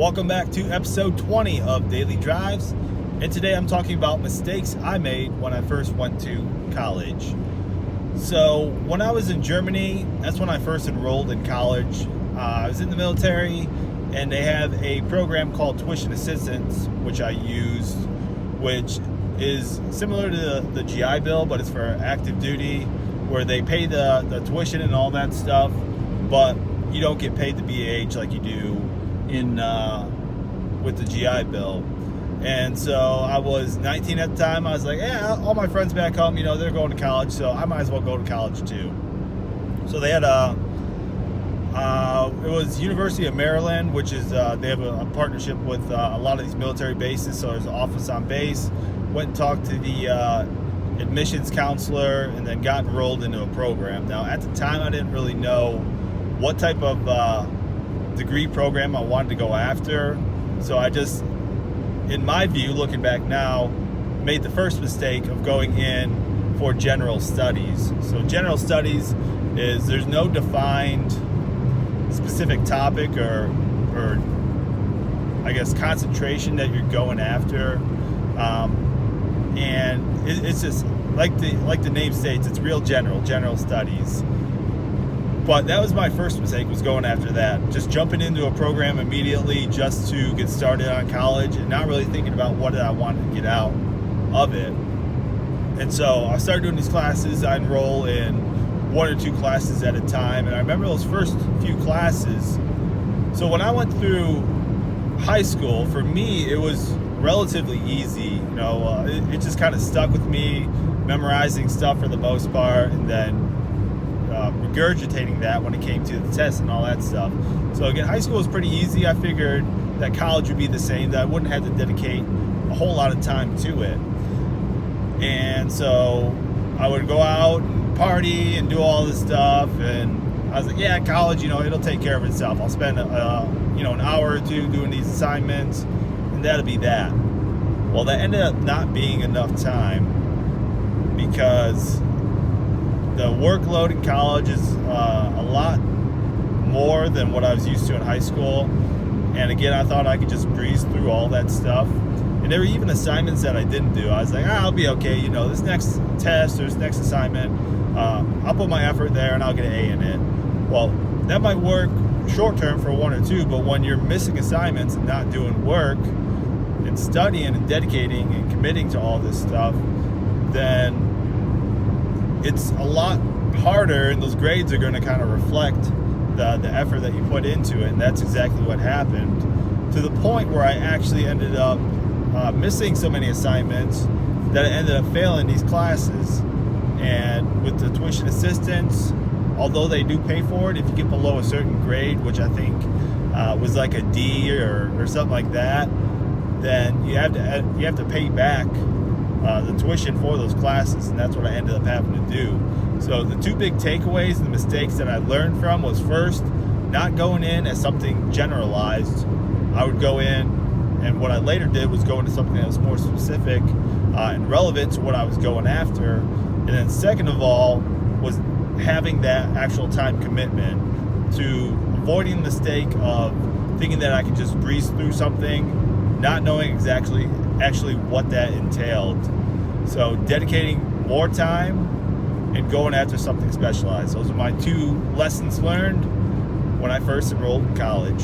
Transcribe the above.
Welcome back to episode 20 of Daily Drives, and today I'm talking about mistakes I made when I first went to college. So when I was in Germany, that's when I first enrolled in college. I was in the military, and they have a program called tuition assistance, which I used, which is similar to the GI Bill, but it's for active duty, where they pay the tuition and all that stuff, but you don't get paid the BAH like you do in with the GI Bill. And so I was 19 at the time. I was like, yeah, all my friends back home, they're going to college, so I might as well go to college too. So they had it was University of Maryland, which is they have a partnership with a lot of these military bases, so there's an office on base. Went and talked to the admissions counselor and then got enrolled into a program. Now at the time I didn't really know what type of degree program I wanted to go after, so I just, in my view, looking back now, made the first mistake of going in for general studies. So general studies is there's no defined specific topic or I guess concentration that you're going after, and it's just like the name states, it's real general studies. But that was my first mistake, was going after that. Just jumping into a program immediately just to get started on college and not really thinking about what I wanted to get out of it. And so I started doing these classes. I enroll in one or two classes at a time. And I remember those first few classes. So when I went through high school, for me, it was relatively easy. It just kind of stuck with me, memorizing stuff for the most part, and then regurgitating that when it came to the tests and all that stuff. So again, high school was pretty easy. I figured that college would be the same, that I wouldn't have to dedicate a whole lot of time to it. And so I would go out and party and do all this stuff, and I was like, yeah, college, it'll take care of itself. I'll spend an hour or two doing these assignments, and that'll be that. Well, that ended up not being enough time, because the workload in college is a lot more than what I was used to in high school. And again, I thought I could just breeze through all that stuff. And there were even assignments that I didn't do. I was like, I'll be okay. This next test or this next assignment, I'll put my effort there and I'll get an A in it. Well, that might work short term for one or two, but when you're missing assignments and not doing work and studying and dedicating and committing to all this stuff, then it's a lot harder, and those grades are going to kind of reflect the effort that you put into it. And that's exactly what happened, to the point where I actually ended up missing so many assignments that I ended up failing these classes. And with the tuition assistance, although they do pay for it, if you get below a certain grade, which I think was like a D or something like that, then you have to pay back the tuition for those classes, and that's what I ended up having to do. So the two big takeaways and the mistakes that I learned from was, first, not going in as something generalized. I would go in, and what I later did was go into something that was more specific and relevant to what I was going after. And then second of all was having that actual time commitment, to avoiding the mistake of thinking that I could just breeze through something, not knowing actually what that entailed. So dedicating more time and going after something specialized. Those are my two lessons learned when I first enrolled in college.